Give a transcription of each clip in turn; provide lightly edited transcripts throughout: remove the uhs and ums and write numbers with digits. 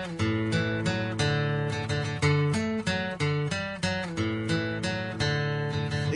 They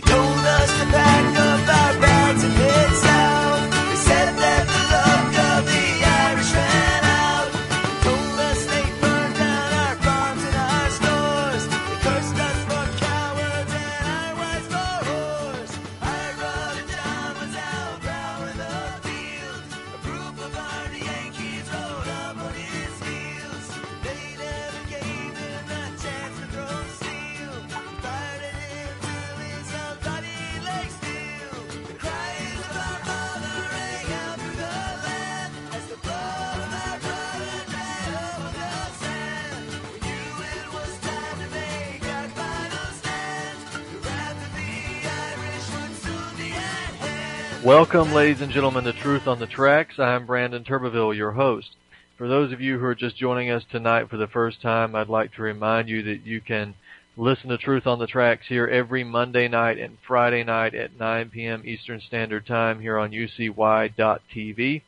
told us to pack up our bags and head south. They said that the luck of the Irish ran out. They told us they burned down our farms and our stores. They cursed us for cowards and our wives for whores. I rode and John was out plowing the fields. A group of hardy Yankees rode up on his heels. They never gave him a chance to throw steel. Fired at him till his own body lay still. The cries of our mother rang out through the land as the blood of our brother ran over the sand. We knew it was time to make our final stand. The wrath of the Irish would soon be at hand. Welcome, ladies and gentlemen, to Truth on the Tracks. I'm Brandon Turbeville, your host. For those of you who are just joining us tonight for the first time, I'd like to remind you that you can listen to Truth on the Tracks here every Monday night and Friday night at 9 p.m. Eastern Standard Time here on ucy.tv. You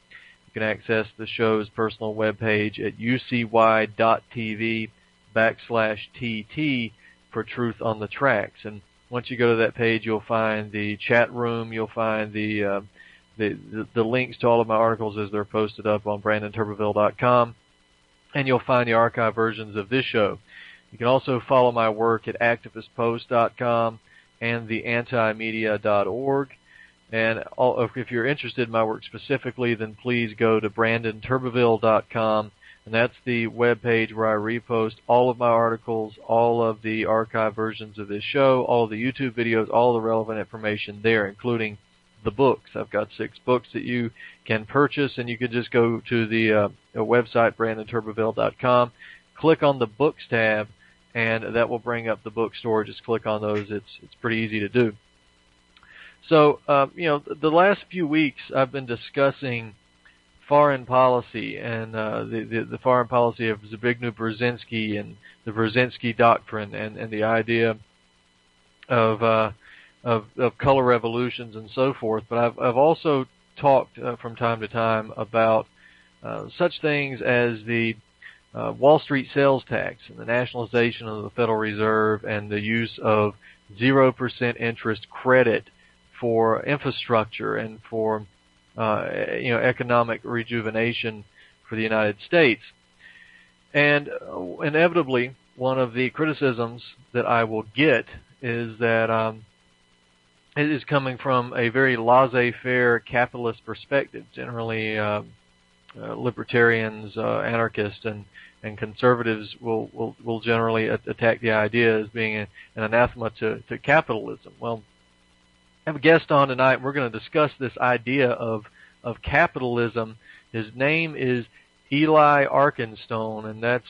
can access the show's personal webpage at ucy.tv/TT for Truth on the Tracks. And once you go to that page, you'll find the chat room, you'll find the links to all of my articles as they're posted up on BrandonTurbeville.com, and you'll find the archive versions of this show. You can also follow my work at activistpost.com and theantimedia.org. And if you're interested in my work specifically, then please go to BrandonTurbeville.com, and that's the web page where I repost all of my articles, all of the archive versions of this show, all of the YouTube videos, all the relevant information there, including the books. I've got 6 books that you can purchase, and you can just go to the website, BrandonTurbeville.com, click on the Books tab, and that will bring up the bookstore. Just click on those. It's pretty easy to do. So, the last few weeks I've been discussing foreign policy and the foreign policy of Zbigniew Brzezinski and the Brzezinski Doctrine and the idea of color revolutions and so forth. But I've also talked from time to time about such things as the Wall Street sales tax and the nationalization of the Federal Reserve and the use of 0% interest credit for infrastructure and for economic rejuvenation for the United States. And inevitably, one of the criticisms that I will get is that it is coming from a very laissez-faire capitalist perspective. Generally, libertarians, anarchists, and conservatives will generally attack the idea as being an anathema to capitalism. Well, I have a guest on tonight, and we're going to discuss this idea of capitalism. His name is Eli Arkenstone, and that's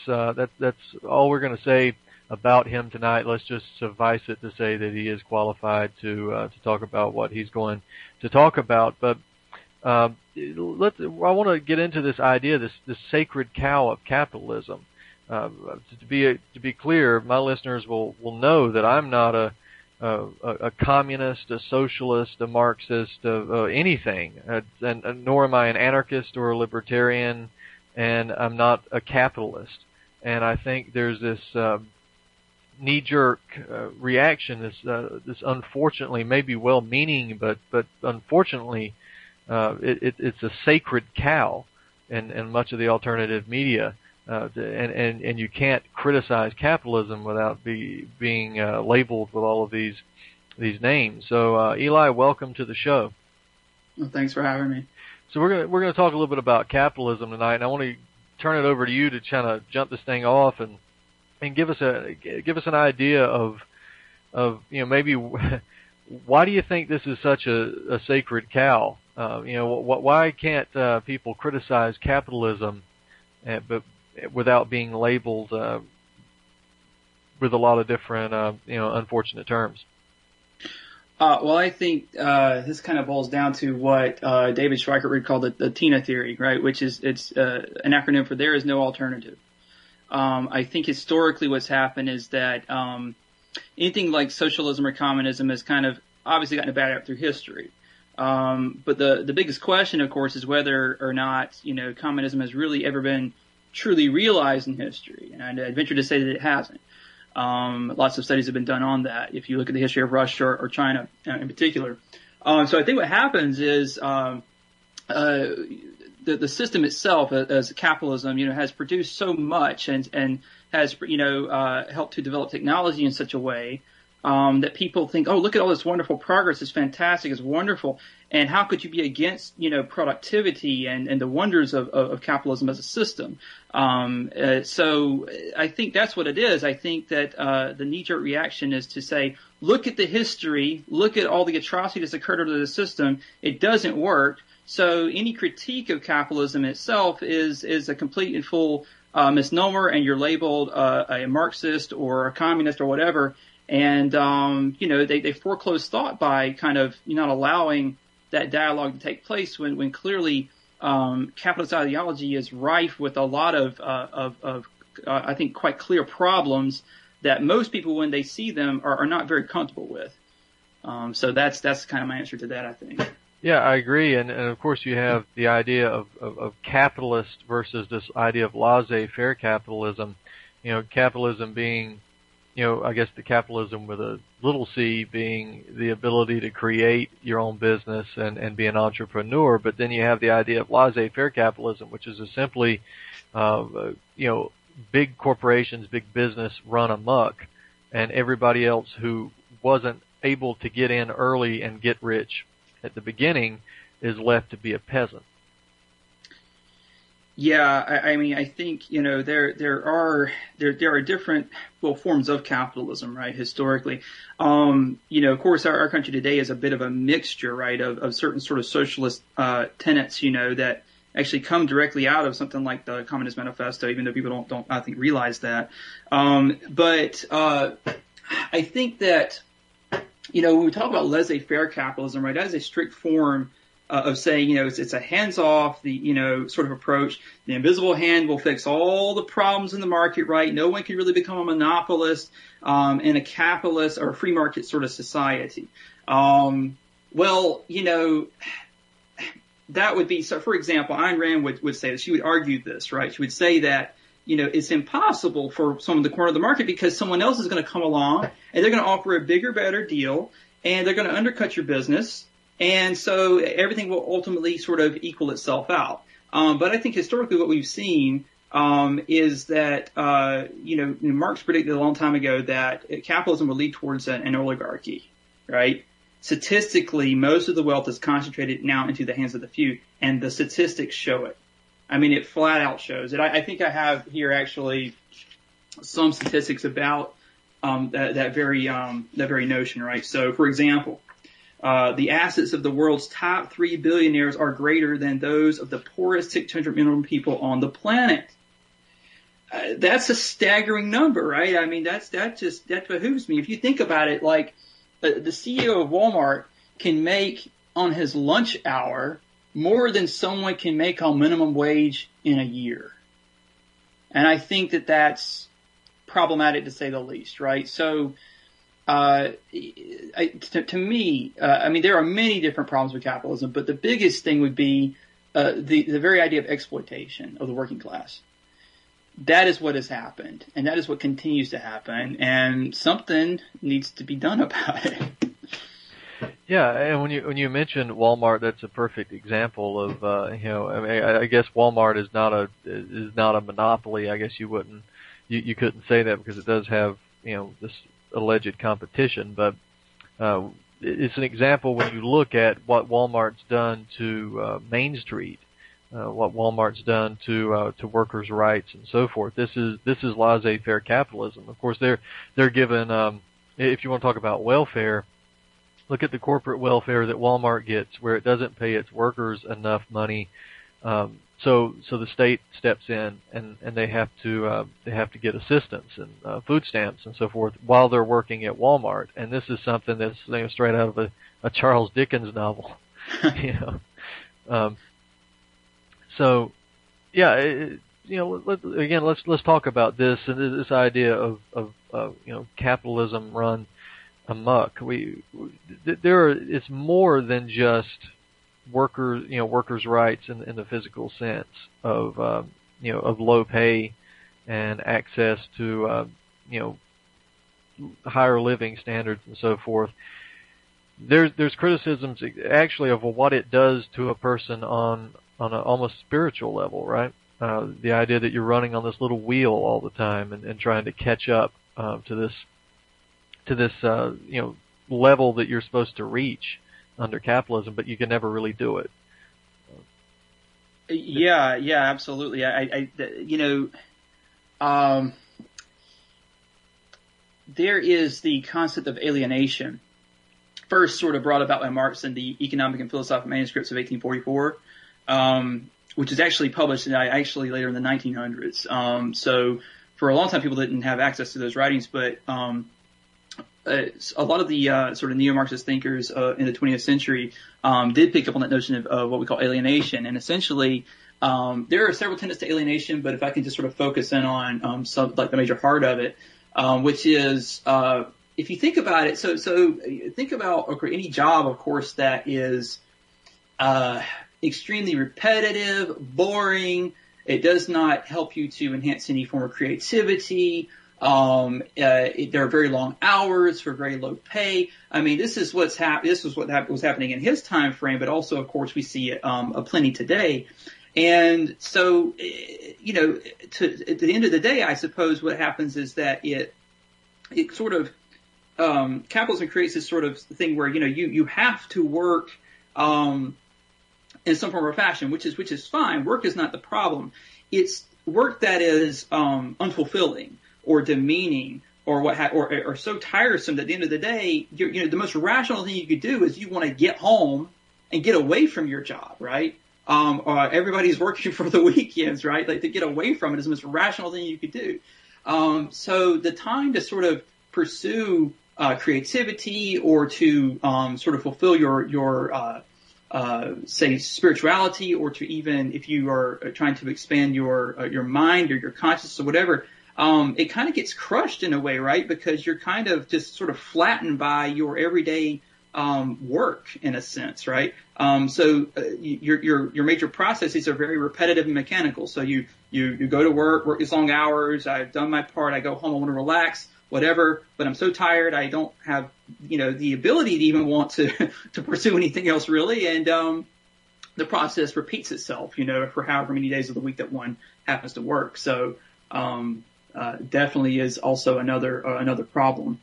all we're going to say about him tonight. Let's just suffice it to say that he is qualified to talk about what he's going to talk about. But I want to get into this idea, this sacred cow of capitalism. To be clear, my listeners will know that I'm not a communist, a socialist, a Marxist, anything, and nor am I an anarchist or a libertarian, and I'm not a capitalist. And I think there's this knee-jerk reaction, this unfortunately, maybe well-meaning, but unfortunately, it's a sacred cow in much of the alternative media. And you can't criticize capitalism without being labeled with all of these names. So Eli, welcome to the show. Well, thanks for having me. So we're gonna talk a little bit about capitalism tonight, and I want to turn it over to you to kind of jump this thing off and give us an idea of maybe why do you think this is such a sacred cow? Why can't people criticize capitalism, but without being labeled with a lot of different, unfortunate terms? Well, I think this kind of boils down to what David Schweikert would call the TINA theory, right? Which is it's an acronym for there is no alternative. I think historically what's happened is that anything like socialism or communism has kind of obviously gotten a bad rap through history. But the biggest question, of course, is whether or not communism has really ever been truly realized in history. And I'd venture to say that it hasn't. Lots of studies have been done on that. If you look at the history of Russia or China in particular. So I think what happens is, the system itself as capitalism, has produced so much and has, helped to develop technology in such a way, that people think, oh, look at all this wonderful progress. It's fantastic. It's wonderful. And how could you be against, productivity and the wonders of capitalism as a system? So I think that's what it is. I think that, the knee-jerk reaction is to say, look at the history, look at all the atrocity that's occurred under the system. It doesn't work. So any critique of capitalism itself is a complete and full misnomer, and you're labeled a Marxist or a communist or whatever. And they foreclose thought by kind of not allowing that dialogue to take place when clearly capitalist ideology is rife with a lot of I think quite clear problems that most people, when they see them, are not very comfortable with. So that's kind of my answer to that, I think. Yeah, I agree. And of course you have the idea of capitalist versus this idea of laissez-faire capitalism. Capitalism being, I guess the capitalism with a little c being the ability to create your own business and be an entrepreneur. But then you have the idea of laissez-faire capitalism, which is simply, big corporations, big business run amok, and everybody else who wasn't able to get in early and get rich at the beginning is left to be a peasant. Yeah, I think there are different forms of capitalism, right? Historically, of course, our country today is a bit of a mixture, right, of certain sort of socialist tenets, that actually come directly out of something like the Communist Manifesto, even though people don't I think realize that. But I think that when we talk about laissez-faire capitalism, right, that is a strict form of saying, it's a hands-off, sort of approach. The invisible hand will fix all the problems in the market, right? No one can really become a monopolist in a capitalist or a free market sort of society. That would be, so for example, Ayn Rand would say that she would argue this, right? She would say that, it's impossible for someone to corner the market because someone else is going to come along and they're going to offer a bigger, better deal, and they're going to undercut your business. And so everything will ultimately sort of equal itself out. But I think historically what we've seen is that, Marx predicted a long time ago that capitalism would lead towards an oligarchy, right? Statistically, most of the wealth is concentrated now into the hands of the few, and the statistics show it. I mean, it flat out shows it. I think I have here actually some statistics about that very notion, right? So, for example, the assets of the world's top 3 billionaires are greater than those of the poorest 600 million people on the planet. That's a staggering number, right? I mean, that behooves me. If you think about it, like the CEO of Walmart can make on his lunch hour more than someone can make on minimum wage in a year. And I think that that's problematic to say the least, right? So, to me, there are many different problems with capitalism, but the biggest thing would be the very idea of exploitation of the working class. That is what has happened, and that is what continues to happen, and something needs to be done about it. Yeah, and when you mentioned Walmart, that's a perfect example of I guess Walmart is not a monopoly. I guess you couldn't say that because it does have this alleged competition, but it's an example when you look at what Walmart's done to Main Street, what Walmart's done to workers' rights and so forth. This is laissez-faire capitalism. Of course, they're given if you want to talk about welfare. Look at the corporate welfare that Walmart gets, where it doesn't pay its workers enough money, so the state steps in and they have to get assistance and food stamps and so forth while they're working at Walmart. And this is something that's straight out of a Charles Dickens novel, So yeah, let's talk about this and this idea of capitalism run amok. It's more than just workers' rights in the physical sense of of low pay and access to higher living standards and so forth. There's criticisms actually of what it does to a person on an almost spiritual level, right? The idea that you're running on this little wheel all the time and trying to catch up to this level that you're supposed to reach under capitalism, but you can never really do it. Yeah, absolutely. There is the concept of alienation, first sort of brought about by Marx in the Economic and Philosophical Manuscripts of 1844, which is actually published later in the 1900s. So for a long time, people didn't have access to those writings, but a lot of the sort of neo-Marxist thinkers in the 20th century did pick up on that notion of what we call alienation. And essentially, there are several tenets to alienation, but if I can just sort of focus in on some, like the major heart of it, which is if you think about it, so think about any job, of course, that is extremely repetitive, boring. It does not help you to enhance any form of creativity. There are very long hours for very low pay. I mean, this is what was happening in his time frame, but also, of course, we see it plenty today. And so, at the end of the day, I suppose what happens is that it sort of capitalism creates this sort of thing where you have to work in some form or fashion, which is fine. Work is not the problem. It's work that is unfulfilling or demeaning or so tiresome that at the end of the day, the most rational thing you could do is you want to get home and get away from your job, right? Everybody's working for the weekends, right? Like, to get away from it is the most rational thing you could do. So the time to sort of pursue creativity or to sort of fulfill your say spirituality, or to even if you are trying to expand your mind or your consciousness or whatever, it kind of gets crushed in a way, right? Because you're kind of just sort of flattened by your everyday work in a sense, right? So your major processes are very repetitive and mechanical. So you go to work these long hours. I've done my part. I go home. I want to relax, whatever. But I'm so tired. I don't have the ability to even want to pursue anything else really. And the process repeats itself, for however many days of the week that one happens to work. So definitely is also another problem.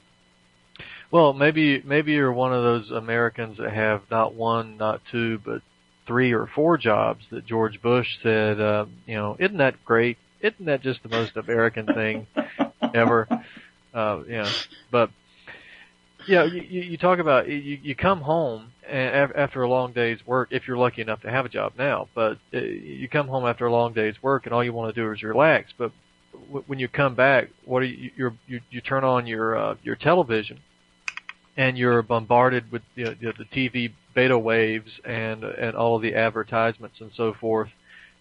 Well, maybe you're one of those Americans that have not one, not two, but 3 or 4 jobs that George Bush said, isn't that great? Isn't that just the most American thing ever? But you talk about you come home after a long day's work, if you're lucky enough to have a job now. But you come home after a long day's work, and all you want to do is relax. But when you come back, you turn on your television, and you're bombarded with the TV beta waves and all of the advertisements and so forth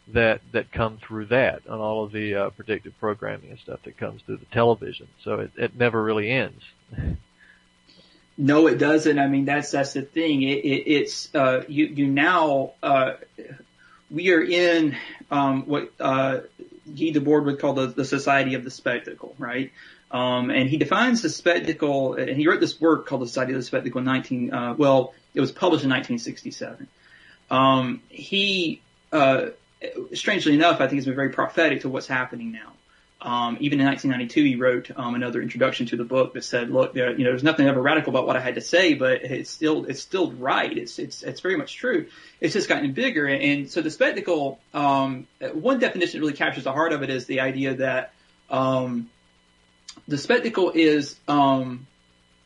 that come through that, and all of the predictive programming and stuff that comes through the television. So it never really ends. No, it doesn't. I mean, that's the thing. It's you now we are in what Guy Debord would call the society of the spectacle, right? And he defines the spectacle, and he wrote this work called The Society of the Spectacle in it was published in 1967. Strangely enough, I think it's been very prophetic to what's happening now. Even in 1992, he wrote another introduction to the book that said, "Look, there's nothing ever radical about what I had to say, but it's still right. It's very much true. It's just gotten bigger." And so the spectacle, one definition that really captures the heart of it is the idea that the spectacle is,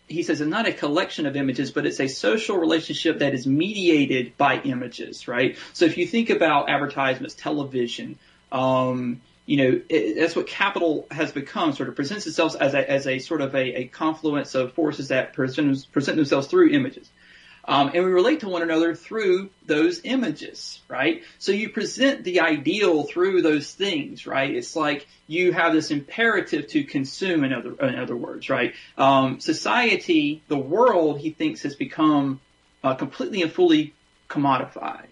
he says, it's not a collection of images, but it's a social relationship that is mediated by images, right? So if you think about advertisements, television, that's what capital has become, sort of presents itself as a sort of a confluence of forces that present themselves through images. And we relate to one another through those images, right? So you present the ideal through those things, right? It's like you have this imperative to consume, in other words, right? Society, the world, he thinks, has become completely and fully commodified.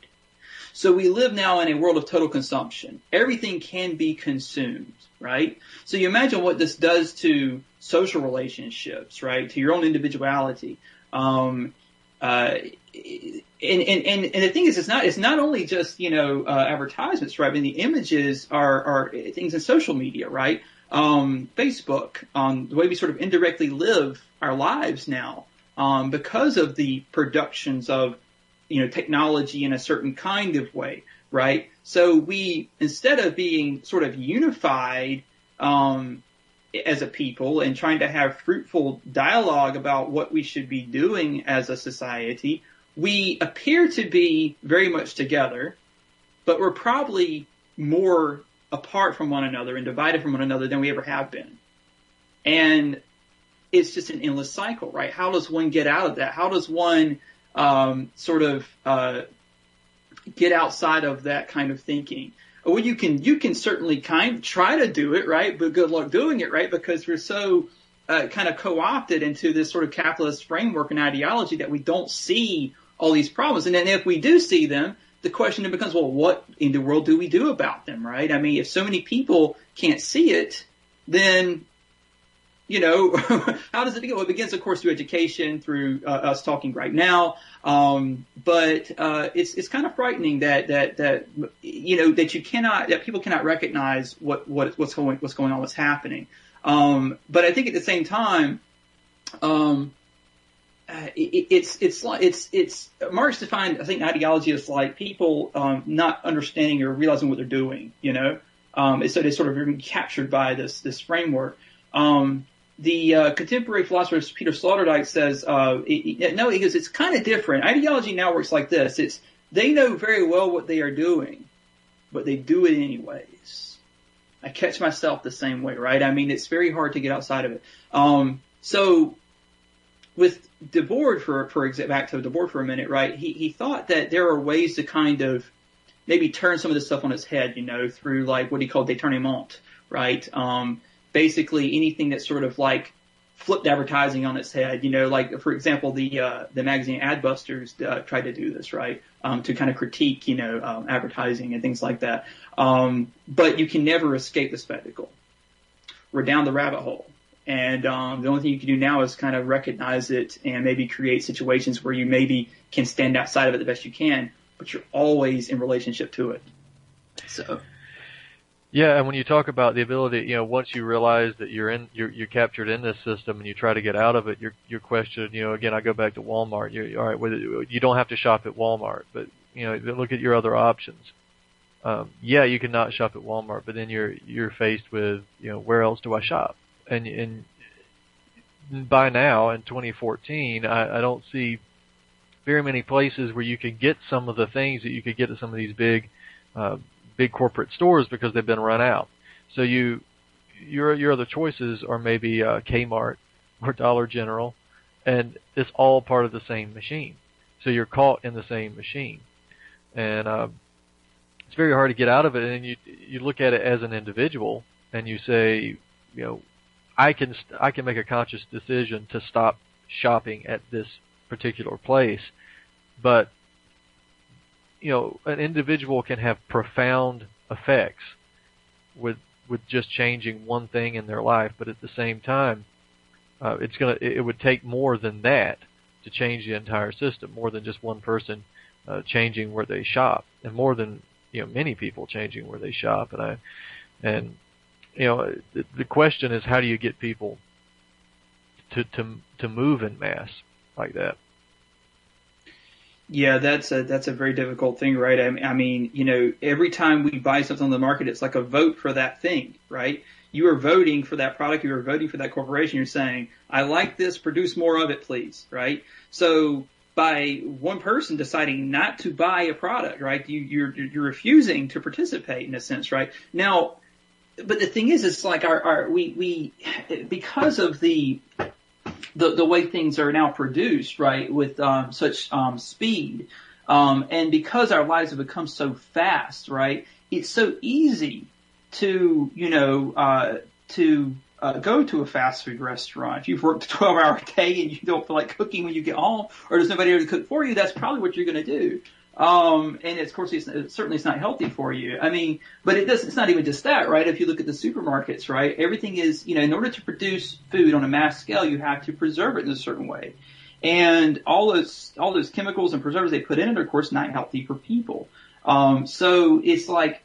So we live now in a world of total consumption. Everything can be consumed, right? So you imagine what this does to social relationships, right? To your own individuality. And the thing is, it's not only just, advertisements, right? I mean, the images are things in social media, right? Facebook, the way we sort of indirectly live our lives now, because of the productions of, technology in a certain kind of way, right? So we, instead of being sort of unified, as a people and trying to have fruitful dialogue about what we should be doing as a society, we appear to be very much together, but we're probably more apart from one another and divided from one another than we ever have been. And it's just an endless cycle, right? How does one get out of that? How does one get outside of that kind of thinking? Well, you can certainly kind of try to do it, right? But good luck doing it, right? Because we're so kind of co-opted into this sort of capitalist framework and ideology that we don't see all these problems. And then if we do see them, the question then becomes, well, what in the world do we do about them, right? I mean, if so many people can't see it, then, how does it begin? Well, it begins, of course, through education, through us talking right now. But it's kind of frightening that people cannot recognize what's going on, what's happening. But I think at the same time, it's Marx defined, I think, ideology as like people not understanding or realizing what they're doing. So they sort of been captured by this framework. The contemporary philosopher Peter Sloterdijk says, he goes, it's kind of different. Ideology now works like this. They know very well what they are doing, but they do it anyways. I catch myself the same way, right? I mean, it's very hard to get outside of it. So with Debord, back to Debord for a minute, right? He thought that there are ways to kind of maybe turn some of this stuff on its head, through like what he called détournement, right? Basically anything that's sort of like flipped advertising on its head, like for example, the magazine Adbusters tried to do this, right? To kind of critique, advertising and things like that. But you can never escape the spectacle. We're down the rabbit hole. And the only thing you can do now is kind of recognize it and maybe create situations where you maybe can stand outside of it the best you can, but you're always in relationship to it. So. Yeah, and when you talk about the ability, once you realize that you're captured in this system and you try to get out of it, your question, again, I go back to Walmart. All right, you don't have to shop at Walmart, but look at your other options. You can not shop at Walmart, but then you're faced with, where else do I shop? And by now in 2014, I don't see very many places where you can get some of the things that you could get at some of these big corporate stores because they've been run out. So your other choices are maybe Kmart or Dollar General, and it's all part of the same machine. So you're caught in the same machine, and it's very hard to get out of it. And you look at it as an individual, and you say, I can make a conscious decision to stop shopping at this particular place, but an individual can have profound effects with just changing one thing in their life, but at the same time, it would take more than that to change the entire system, more than just one person changing where they shop, and more than many people changing where they shop. And the question is, how do you get people to move en masse like that? Yeah, that's a very difficult thing, right? I mean, every time we buy something on the market, it's like a vote for that thing, right? You are voting for that product. You are voting for that corporation. You're saying, I like this, produce more of it, please, right? So by one person deciding not to buy a product, right, you're refusing to participate in a sense, right? Now, but the thing is, it's like we because of the way things are now produced, right, with such speed, and because our lives have become so fast, right, it's so easy to go to a fast food restaurant. If you've worked a 12-hour day and you don't feel like cooking when you get home, or there's nobody there to cook for you, that's probably what you're going to do. And of course, certainly it's not healthy for you. I mean, but it's not even just that, right? If you look at the supermarkets, right, everything is, in order to produce food on a mass scale, you have to preserve it in a certain way. And all those chemicals and preservatives they put in it are, of course, not healthy for people. So it's like,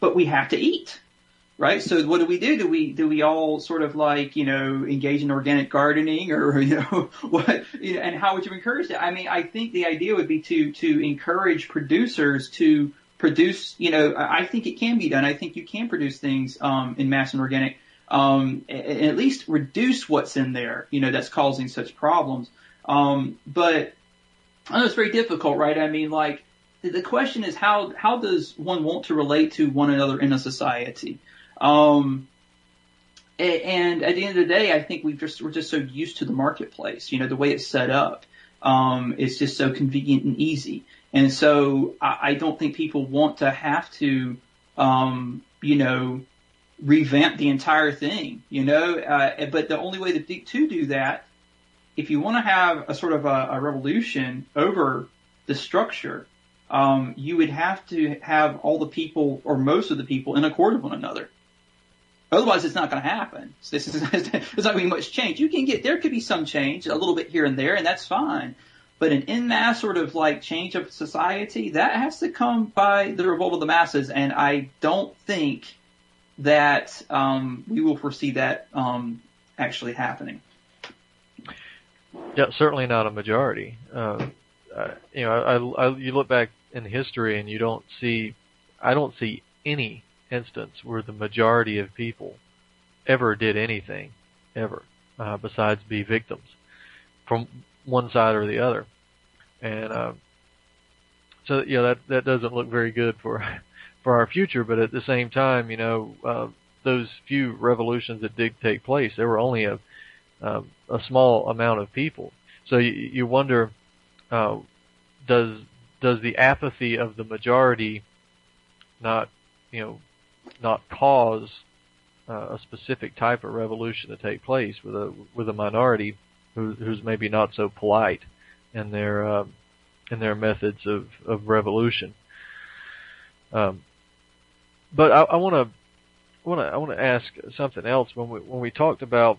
but we have to eat. Right. So what do? Do we all sort of like, engage in organic gardening or, what, and how would you encourage that? I mean, I think the idea would be to encourage producers to produce, I think it can be done. I think you can produce things, in mass and organic, and at least reduce what's in there, that's causing such problems. But I know it's very difficult, right? I mean, like the question is how does one want to relate to one another in a society? And at the end of the day, I think we're just so used to the marketplace, the way it's set up. It's just so convenient and easy. And so I don't think people want to have to, revamp the entire thing, but the only way to do that, if you want to have a sort of a revolution over the structure, you would have to have all the people or most of the people in accord with one another. Otherwise, it's not going to happen. There's not going to be much change. There could be some change, a little bit here and there, and that's fine. But an en masse sort of like change of society, that has to come by the revolt of the masses. And I don't think that we will foresee that actually happening. Yeah, certainly not a majority. You look back in history and I don't see any instance where the majority of people ever did anything, ever, besides be victims from one side or the other. And so that doesn't look very good for our future. But at the same time, those few revolutions that did take place, there were only a small amount of people. So you wonder, does the apathy of the majority not cause a specific type of revolution to take place with a minority who's maybe not so polite in their methods of revolution? But I want to ask something else. When we talked about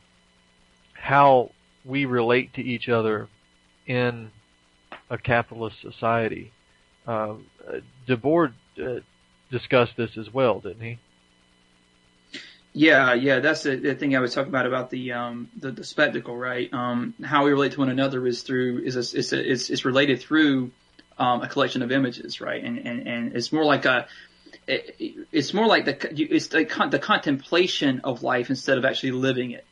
how we relate to each other in a capitalist society, DeBoer discussed this as well, didn't he? Yeah, that's the thing I was talking about the spectacle, right? How we relate to one another is related through a collection of images, right? And it's more like the contemplation of life instead of actually living it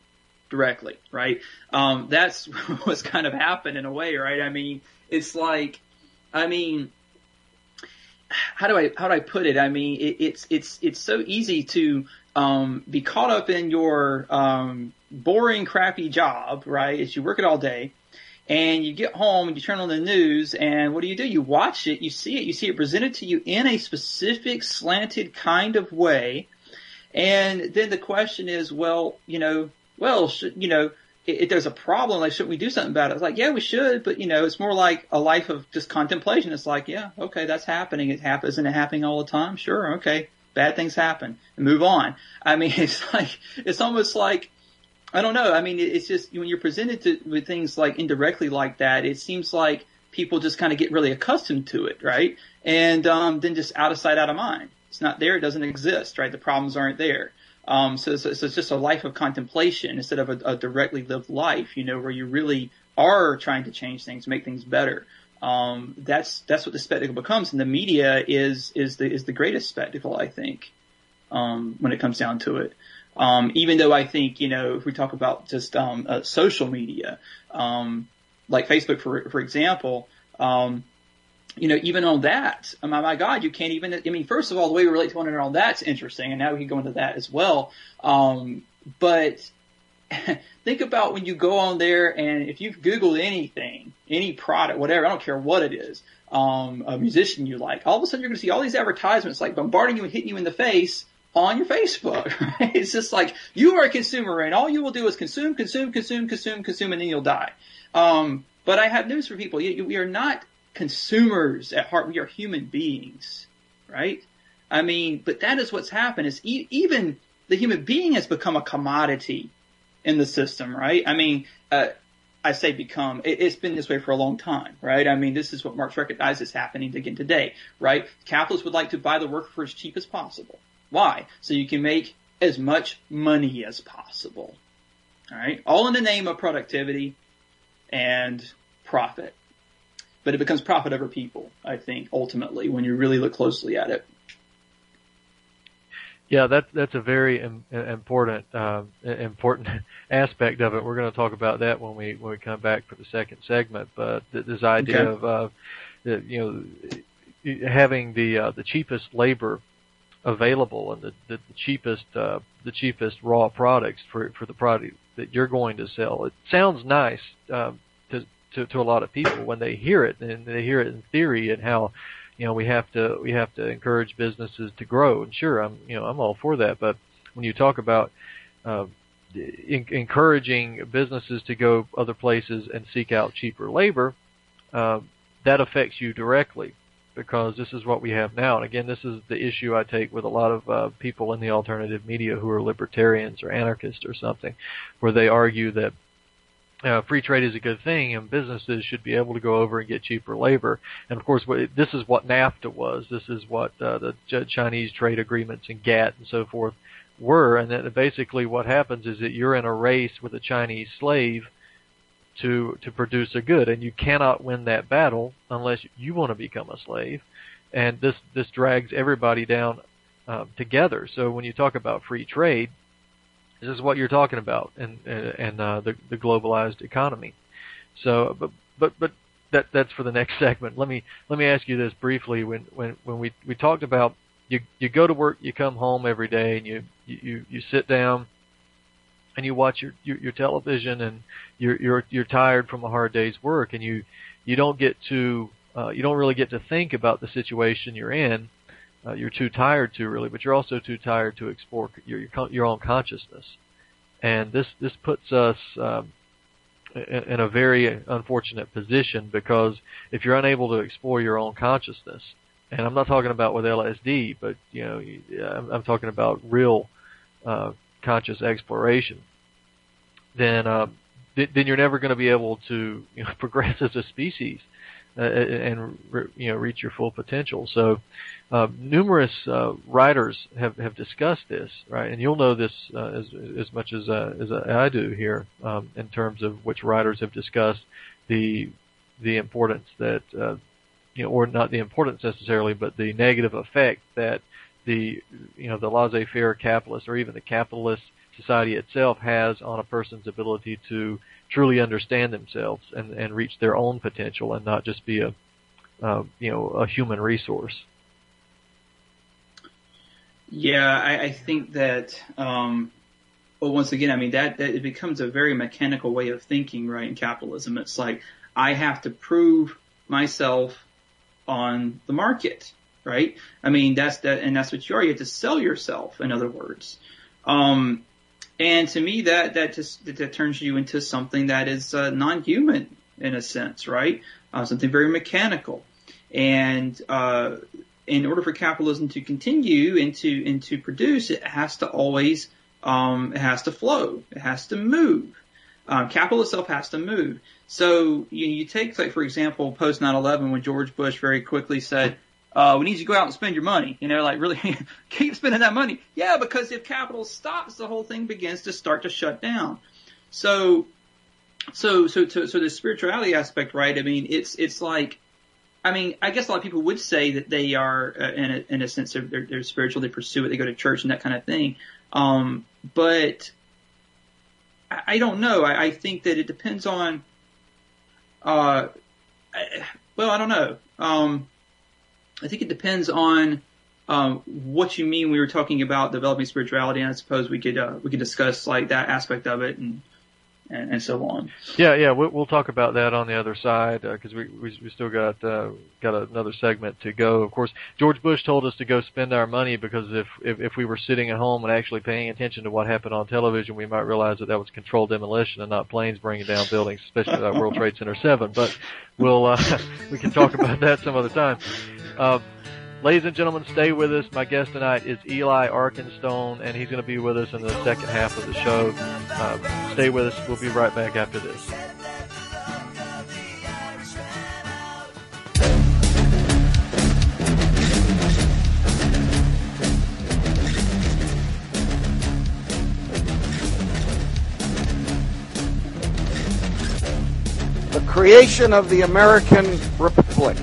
directly, right? That's what's kind of happened in a way, right? I mean, it's like, how do I put it? I mean, it's so easy to be caught up in your boring, crappy job, right? As you work it all day, and you get home and you turn on the news, and what do? You watch it, you see it presented to you in a specific, slanted kind of way, and then the question is, if there's a problem, like, shouldn't we do something about it? It's like, yeah, we should, but it's more like a life of just contemplation. It's like, yeah, okay, that's happening. Isn't it happening all the time? Sure, okay, bad things happen, and move on. I mean, it's almost like, I don't know. I mean, it's just when you're presented with things like indirectly like that, it seems like people just kind of get really accustomed to it, right? And then just out of sight, out of mind. It's not there. It doesn't exist, right? The problems aren't there. So it's just a life of contemplation instead of a directly lived life, where you really are trying to change things, make things better. That's what the spectacle becomes, and the media is the greatest spectacle, I think, when it comes down to it. Even though I think, if we talk about just social media, like Facebook, for example, even on that, my God, you can't even, first of all, the way we relate to one another on that's interesting, and now we can go into that as well. But think about when you go on there, and if you've Googled anything, any product, whatever, I don't care what it is, a musician you like, all of a sudden you're going to see all these advertisements like bombarding you and hitting you in the face on your Facebook, right? It's just like, you are a consumer, and all you will do is consume, and then you'll die. But I have news for people. We are not consumers at heart. We are human beings, right? I mean, but that is what's happened is even the human being has become a commodity in the system, right? I mean, I say become, it's been this way for a long time, right? I mean, this is what Marx recognizes is happening again today, right? Capitalists would like to buy the worker for as cheap as possible. Why? So you can make as much money as possible, all right? All in the name of productivity and profit. But it becomes profit over people, I think, ultimately, when you really look closely at it. Yeah, that's a very important aspect of it. We're going to talk about that when we come back for the second segment. But this idea of having the cheapest labor available and the cheapest raw products for the product that you're going to sell. It sounds nice to a lot of people when they hear it, and they hear it in theory and how we have to encourage businesses to grow. And sure, I'm all for that. But when you talk about encouraging businesses to go other places and seek out cheaper labor, that affects you directly, because this is what we have now. And again, this is the issue I take with a lot of people in the alternative media who are libertarians or anarchists or something, where they argue that free trade is a good thing, and businesses should be able to go over and get cheaper labor. And of course, this is what NAFTA was. This is what the Chinese trade agreements and GATT and so forth were. And then basically, what happens is that you're in a race with a Chinese slave to produce a good, and you cannot win that battle unless you want to become a slave. And this drags everybody down together. So when you talk about free trade, this is what you're talking about in the globalized economy. So, but that's for the next segment. Let me ask you this briefly. When we talked about you go to work, you come home every day, and you sit down and you watch your television, and you're tired from a hard day's work, and you don't really get to think about the situation you're in. You're too tired to really, but you're also too tired to explore your own consciousness. And this puts us in a very unfortunate position, because if you're unable to explore your own consciousness, and I'm not talking about with LSD, but I'm talking about real conscious exploration, then you're never going to be able to progress as a species and reach your full potential. So numerous writers have discussed this, right? And you'll know this as much as I do here, in terms of which writers have discussed the importance that or not the importance necessarily, but the negative effect that the laissez-faire capitalist, or even the capitalist society itself, has on a person's ability to truly understand themselves and reach their own potential, and not just be a human resource. Yeah, I think that, well, once again, I mean, that it becomes a very mechanical way of thinking, right, in capitalism. It's like, I have to prove myself on the market, right? I mean, that's what you are. You have to sell yourself, in other words. And to me, that turns you into something that is non-human in a sense, right? Something very mechanical. And in order for capitalism to continue and to produce, it has to always it has to flow, it has to move. Capital itself has to move. So you take, like, for example, post 9/11, when George Bush very quickly said, we need you to go out and spend your money, like really keep spending that money. Yeah, because if capital stops, the whole thing begins to start to shut down. So the spirituality aspect, right? I mean, it's like, I mean, I guess a lot of people would say that they are, in a sense, they're spiritual, they pursue it, they go to church and that kind of thing. But I don't know. I think that it depends on, well, I don't know. I think it depends on what you mean. We were talking about developing spirituality, and I suppose we could discuss like that aspect of it, and and so on. Yeah, we'll talk about that on the other side because we still got another segment to go. Of course, George Bush told us to go spend our money because if we were sitting at home and actually paying attention to what happened on television, we might realize that was controlled demolition and not planes bringing down buildings, especially World Trade Center 7. But we can talk about that some other time. Ladies and gentlemen, stay with us. My guest tonight is Eli Arkenstone, and he's going to be with us in the second half of the show. Stay with us. We'll be right back after this. The creation of the American Republic,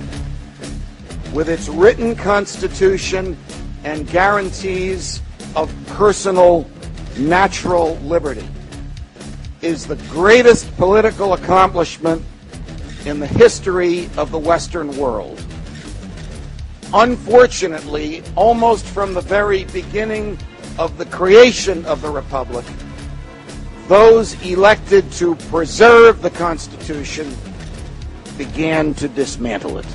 with its written constitution and guarantees of personal, natural liberty, is the greatest political accomplishment in the history of the Western world. Unfortunately, almost from the very beginning of the creation of the Republic, those elected to preserve the Constitution began to dismantle it.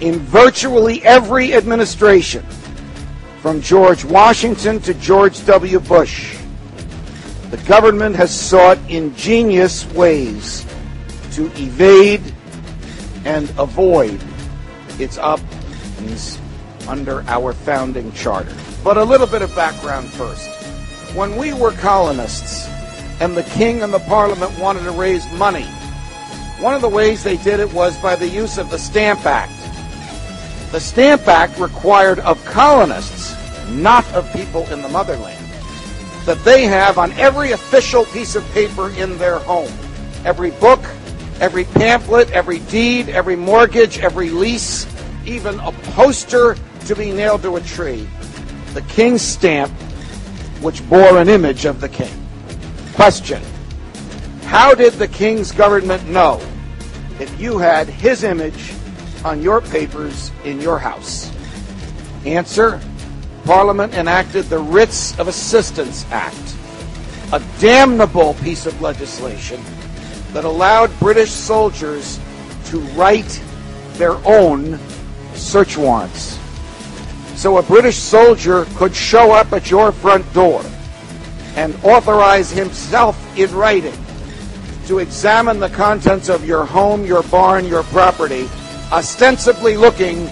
In virtually every administration, from George Washington to George W. Bush, the government has sought ingenious ways to evade and avoid its obligations under our founding charter. But a little bit of background first. When we were colonists and the king and the parliament wanted to raise money, one of the ways they did it was by the use of the Stamp Act. The Stamp Act required of colonists, not of people in the motherland, that they have on every official piece of paper in their home, every book, every pamphlet, every deed, every mortgage, every lease, even a poster to be nailed to a tree, the king's stamp, which bore an image of the king. Question: how did the king's government know if you had his image on your papers in your house? Answer: Parliament enacted the Writs of Assistance Act, a damnable piece of legislation that allowed British soldiers to write their own search warrants. So a British soldier could show up at your front door and authorize himself in writing to examine the contents of your home, your barn, your property, ostensibly looking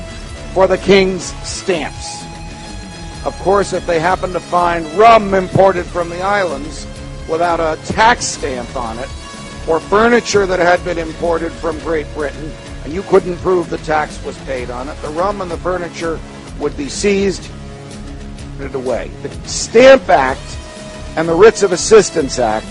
for the king's stamps. Of course, if they happen to find rum imported from the islands without a tax stamp on it, or furniture that had been imported from Great Britain, and you couldn't prove the tax was paid on it, the rum and the furniture would be seized and put it away. The Stamp Act and the Writs of Assistance Act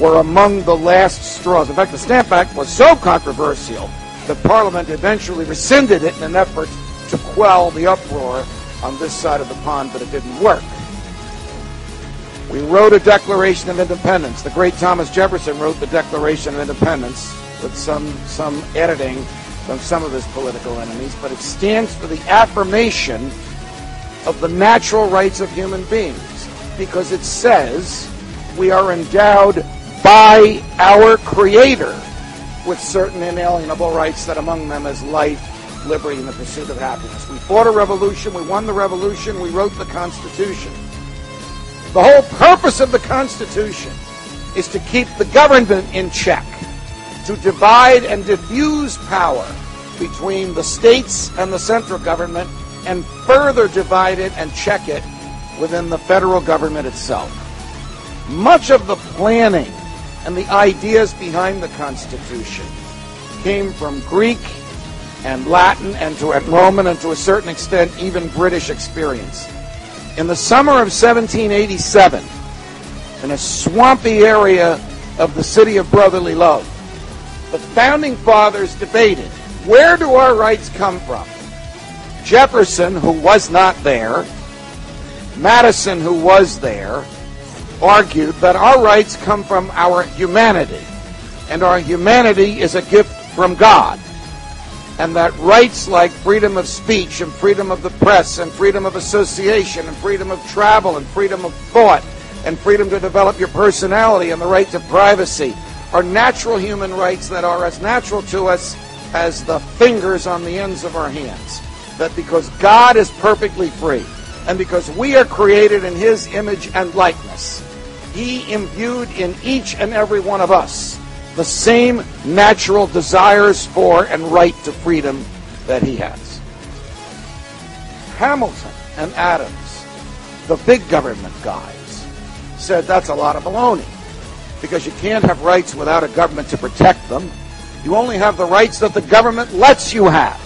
were among the last straws. In fact, the Stamp Act was so controversial that Parliament eventually rescinded it in an effort to quell the uproar on this side of the pond, but it didn't work. We wrote a Declaration of Independence. The great Thomas Jefferson wrote the Declaration of Independence with some editing from some of his political enemies, but it stands for the affirmation of the natural rights of human beings, because it says we are endowed by our Creator with certain inalienable rights, that among them is life, liberty, and the pursuit of happiness. We fought a revolution, we won the revolution, we wrote the Constitution. The whole purpose of the Constitution is to keep the government in check, to divide and diffuse power between the states and the central government, and further divide it and check it within the federal government itself. Much of the planning and the ideas behind the Constitution came from Greek and Latin and Roman, and to a certain extent even British experience. In the summer of 1787, in a swampy area of the city of brotherly love, the Founding Fathers debated, where do our rights come from? Jefferson, who was not there, Madison, who was there, argued that our rights come from our humanity, and our humanity is a gift from God, and that rights like freedom of speech and freedom of the press and freedom of association and freedom of travel and freedom of thought and freedom to develop your personality and the right to privacy are natural human rights that are as natural to us as the fingers on the ends of our hands. That because God is perfectly free, and because we are created in His image and likeness, He imbued in each and every one of us the same natural desires for and right to freedom that He has. Hamilton and Adams, the big government guys, said that's a lot of baloney, because you can't have rights without a government to protect them. You only have the rights that the government lets you have.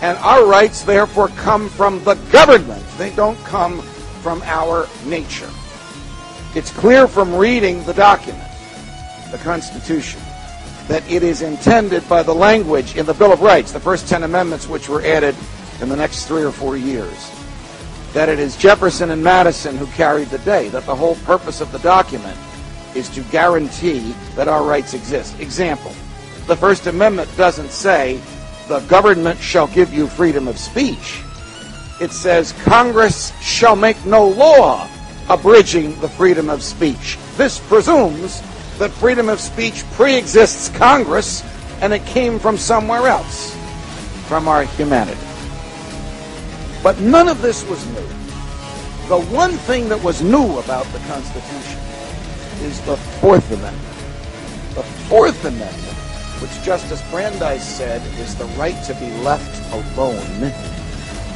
And our rights, therefore, come from the government. They don't come from our nature. It's clear from reading the document, the Constitution, that it is intended by the language in the Bill of Rights, the first 10 amendments which were added in the next 3 or 4 years, that it is Jefferson and Madison who carried the day, that the whole purpose of the document is to guarantee that our rights exist. Example, the First Amendment doesn't say the government shall give you freedom of speech. It says Congress shall make no law abridging the freedom of speech. This presumes that freedom of speech pre-exists Congress, and it came from somewhere else, from our humanity. But none of this was new. The one thing that was new about the Constitution is the Fourth Amendment. The Fourth Amendment, which Justice Brandeis said is the right to be left alone,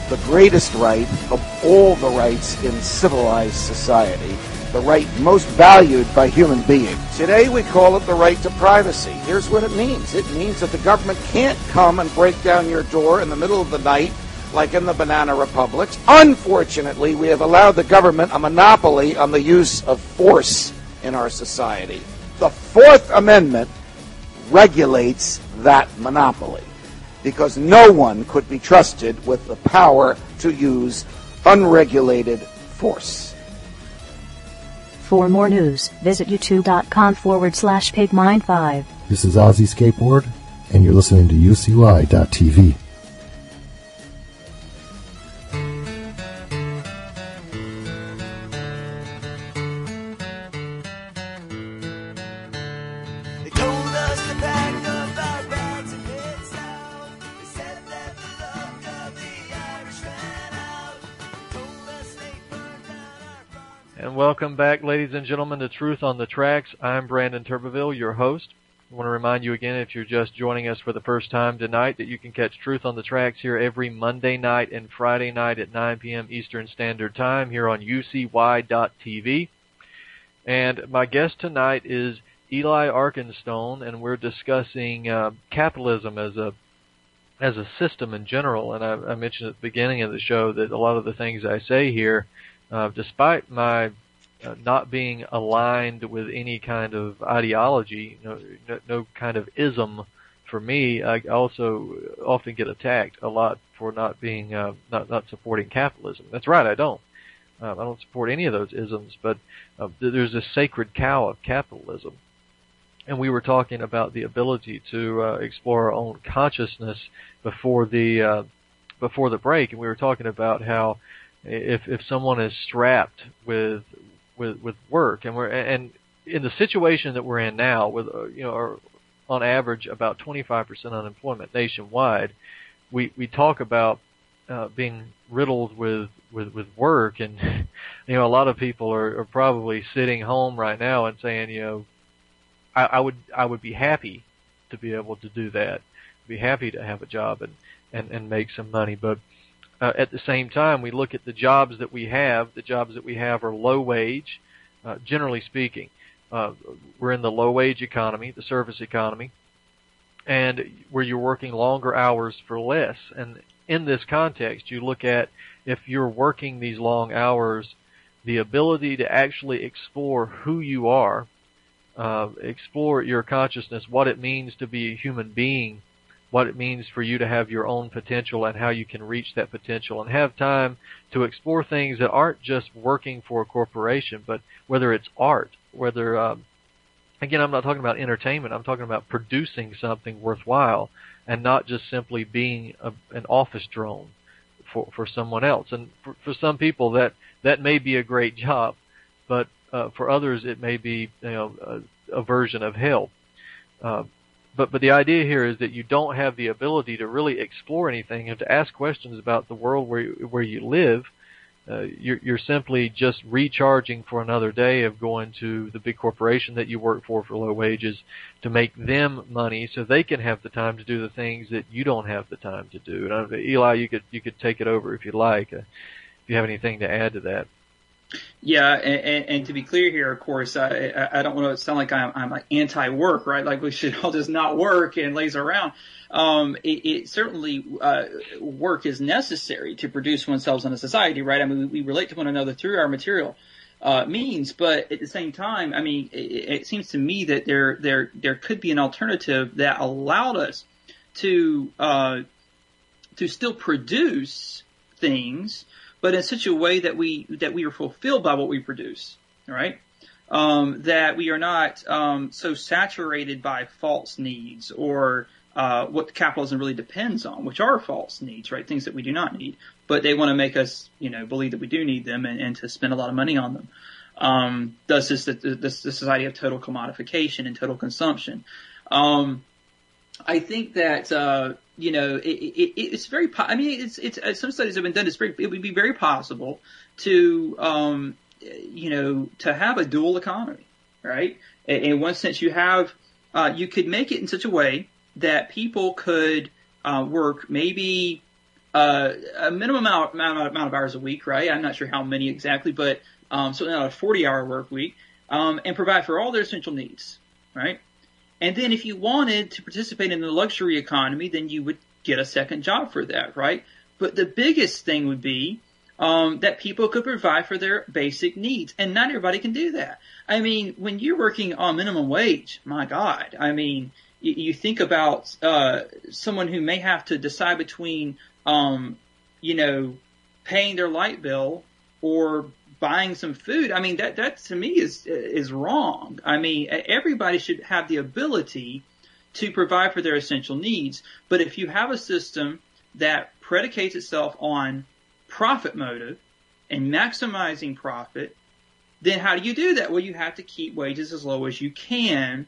the greatest right of all the rights in civilized society, the right most valued by human beings. Today we call it the right to privacy. Here's what it means. It means that the government can't come and break down your door in the middle of the night like in the banana republics. Unfortunately, we have allowed the government a monopoly on the use of force in our society. The Fourth Amendment regulates that monopoly, because no one could be trusted with the power to use unregulated force. For more news, visit youtube.com/pigmind5. This is Ozzy Skateboard, and you're listening to UCY.TV. They told us to pack up our bags and head south. They said that the luck of the Irish ran out. Told us they burned down our farms. And welcome back, ladies and gentlemen, to Truth on the Tracks. I'm Brandon Turbeville, your host. I want to remind you again, if you're just joining us for the first time tonight, that you can catch Truth on the Tracks here every Monday night and Friday night at 9 p.m. Eastern Standard Time here on UCY.TV. And my guest tonight is Eli Arkenstone, and we're discussing capitalism as a system in general. And I mentioned at the beginning of the show that a lot of the things I say here, despite my not being aligned with any kind of ideology, no kind of ism for me, I also often get attacked a lot for not being not supporting capitalism. That's right, I don't. I don't support any of those isms, but there's a sacred cow of capitalism. And we were talking about the ability to explore our own consciousness before the break, and we were talking about how if someone is strapped with work, and in the situation that we're in now, with on average about 25% unemployment nationwide, we talk about being riddled with work, and a lot of people are probably sitting home right now and saying, I would be happy to be able to do that, be happy to have a job and make some money, but at the same time, we look at the jobs that we have. The jobs that we have are low wage, generally speaking. We're in the low wage economy, the service economy, and where you're working longer hours for less. And in this context, you look at, if you're working these long hours, the ability to actually explore who you are, explore your consciousness, what it means to be a human being, what it means for you to have your own potential and how you can reach that potential, and have time to explore things that aren't just working for a corporation, but whether it's art, whether, again, I'm not talking about entertainment, I'm talking about producing something worthwhile and not just simply being an office drone for someone else. And for some people that may be a great job, but for others it may be a version of hell. But the idea here is that you don't have the ability to really explore anything and to ask questions about the world where you live. You're simply just recharging for another day of going to the big corporation that you work for low wages to make them money so they can have the time to do the things that you don't have the time to do. And Eli, you could take it over if you'd like, if you have anything to add to that. Yeah, and to be clear here, of course, I don't want to sound like I'm like anti-work, right? Like we should all just not work and laze around. It certainly work is necessary to produce oneself in a society, right? I mean, we relate to one another through our material means, but at the same time, I mean, it seems to me that there could be an alternative that allowed us to still produce things, but in such a way that we are fulfilled by what we produce, right? That we are not so saturated by false needs or what capitalism really depends on, which are false needs, right? Things that we do not need, but they want to make us, believe that we do need them and to spend a lot of money on them. Thus is the society of total commodification and total consumption. I think that it's very. I mean, it's some studies have been done. It would be very possible to to have a dual economy, right? In one sense, you could make it in such a way that people could work maybe a minimum amount of hours a week, right? I'm not sure how many exactly, but certainly not a 40-hour work week, and provide for all their essential needs, right? And then if you wanted to participate in the luxury economy, then you would get a second job for that, right? But the biggest thing would be that people could provide for their basic needs. And not everybody can do that. I mean, when you're working on minimum wage, my God, I mean, you think about someone who may have to decide between, paying their light bill or buying some food. I mean, that to me is wrong. I mean, everybody should have the ability to provide for their essential needs. But if you have a system that predicates itself on profit motive and maximizing profit, then how do you do that? Well, you have to keep wages as low as you can.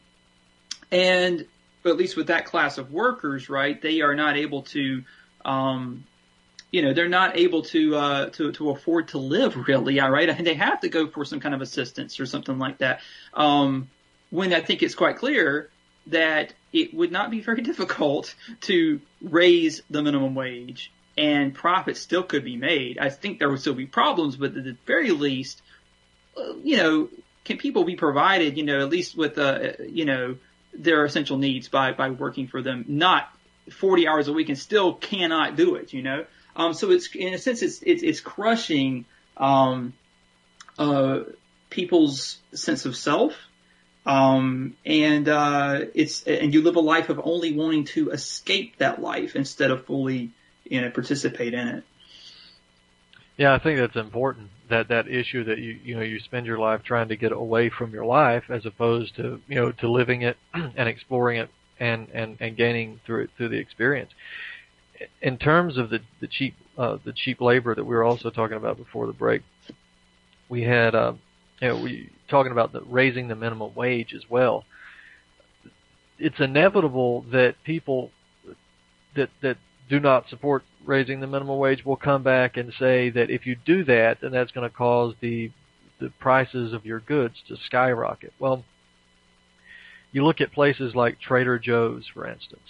And at least with that class of workers, right, they are not able to, they're not able to afford to live really, all right? And they have to go for some kind of assistance or something like that. When I think it's quite clear that it would not be very difficult to raise the minimum wage and profits still could be made. I think there would still be problems, but at the very least, can people be provided, at least with, their essential needs by working for them, not 40 hours a week and still cannot do it, So it's, in a sense, it's crushing, people's sense of self. And you live a life of only wanting to escape that life instead of fully, participate in it. Yeah, I think that's important. That issue that you spend your life trying to get away from your life as opposed to, to living it and exploring it and gaining through the experience. In terms of the cheap labor that we were also talking about before the break, we had, we talking about raising the minimum wage as well. It's inevitable that people that do not support raising the minimum wage will come back and say that if you do that, then that's going to cause the prices of your goods to skyrocket. Well, you look at places like Trader Joe's, for instance.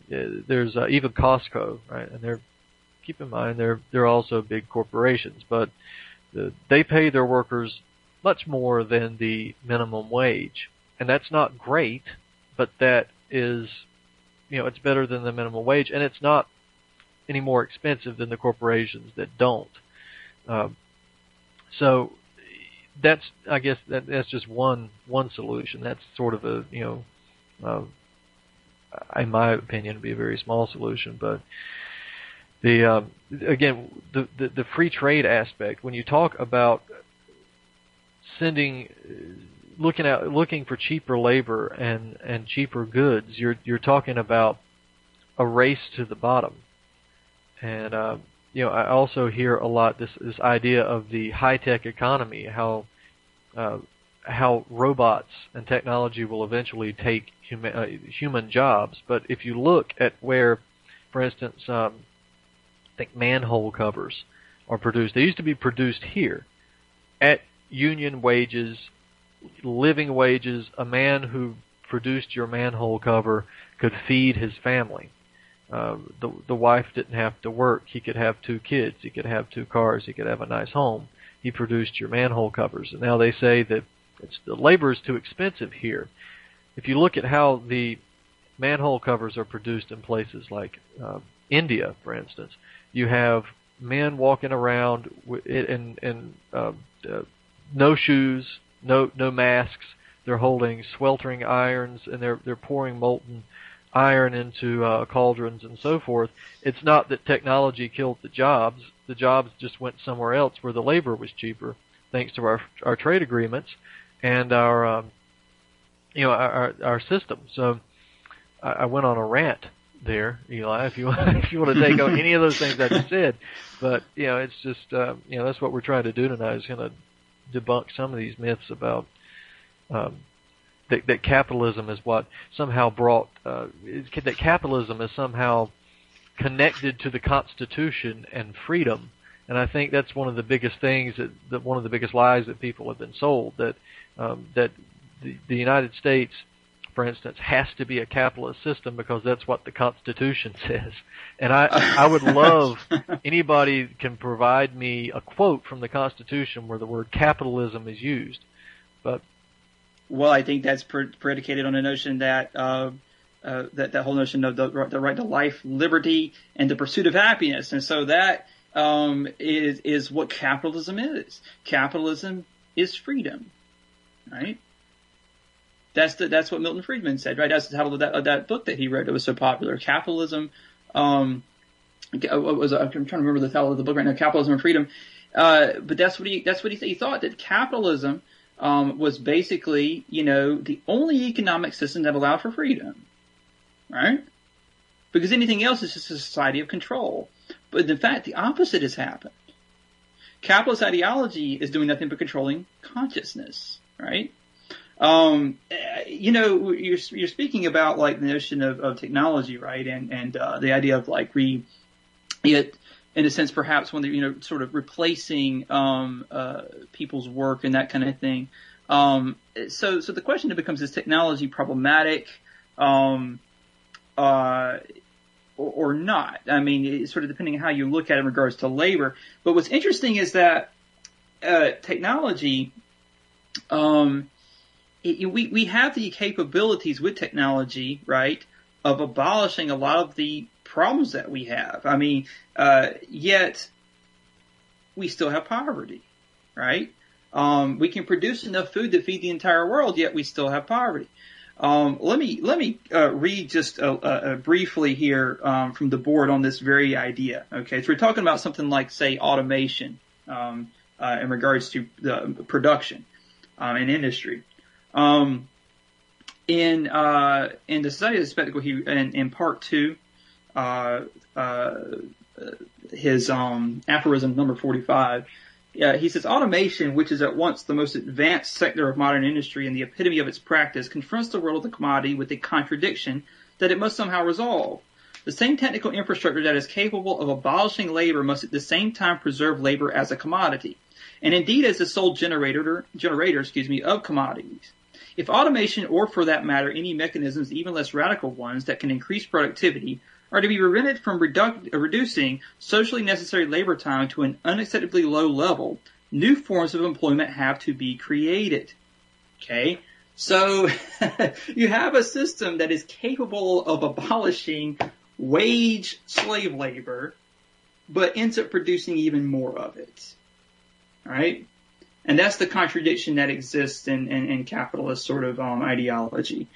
There's even Costco, right? And keep in mind they're also big corporations, but they pay their workers much more than the minimum wage, and that's not great, but that is, it's better than the minimum wage, and it's not any more expensive than the corporations that don't. So that's, I guess, that's just one solution. That's sort of a, in my opinion, would be a very small solution. But the free trade aspect, when you talk about looking for cheaper labor and cheaper goods, you're talking about a race to the bottom. And I also hear a lot this idea of the high-tech economy, how how robots and technology will eventually take human jobs. But if you look at where, for instance, I think manhole covers are produced, they used to be produced here at union wages, living wages. A man who produced your manhole cover could feed his family. The wife didn't have to work. He could have 2 kids. He could have 2 cars. He could have a nice home. He produced your manhole covers. And now they say that the labor is too expensive here. If you look at how the manhole covers are produced in places like India, for instance, you have men walking around in no shoes, no masks. They're holding sweltering irons, and they're pouring molten iron into cauldrons and so forth. It's not that technology killed the jobs. The jobs just went somewhere else where the labor was cheaper, thanks to our trade agreements and our system. So I went on a rant there, Eli, if you want to take on any of those things I just said. But it's just that's what we're trying to do tonight, is kind of debunk some of these myths about that capitalism is what somehow brought that capitalism is somehow connected to the Constitution and freedom. And I think that's one of the biggest things that one of the biggest lies that people have been sold, that the United States, for instance, has to be a capitalist system because that's what the Constitution says. And I would love anybody can provide me a quote from the Constitution where the word capitalism is used. But well, I think that's predicated on the notion that that whole notion of the right to life, liberty, and the pursuit of happiness. And so that is what capitalism is. Capitalism is freedom, right? That's what Milton Friedman said, right? That's the title of that book that he wrote that was so popular. Capitalism. I'm trying to remember the title of the book right now. Capitalism and Freedom. But that's what he said. He thought that capitalism was basically, the only economic system that allowed for freedom, right? Because anything else is just a society of control. But in fact, the opposite has happened. Capitalist ideology is doing nothing but controlling consciousness, right? You're speaking about like the notion of technology, right? And the idea of like it in a sense, perhaps when they're, sort of replacing, people's work and that kind of thing. So the question then becomes, is technology problematic, or not? I mean, it's sort of depending on how you look at it in regards to labor. But what's interesting is that, technology, we have the capabilities with technology, right, of abolishing a lot of the problems that we have. I mean, yet we still have poverty, right? We can produce enough food to feed the entire world, yet we still have poverty. Let me read just briefly here from the board on this very idea. Okay, so we're talking about something like, say, automation in regards to the production and industry. In the Society of the Spectacle, in part 2, his aphorism number 45. He says, automation, which is at once the most advanced sector of modern industry and the epitome of its practice, confronts the world of the commodity with a contradiction that it must somehow resolve. The same technical infrastructure that is capable of abolishing labor must at the same time preserve labor as a commodity, and indeed as the sole generator, of commodities. If automation, or for that matter, any mechanisms, even less radical ones, that can increase productivity, are to be prevented from reducing socially necessary labor time to an unacceptably low level, new forms of employment have to be created. Okay? So, you have a system that is capable of abolishing wage slave labor, but ends up producing even more of it. Alright? And that's the contradiction that exists in capitalist sort of ideology.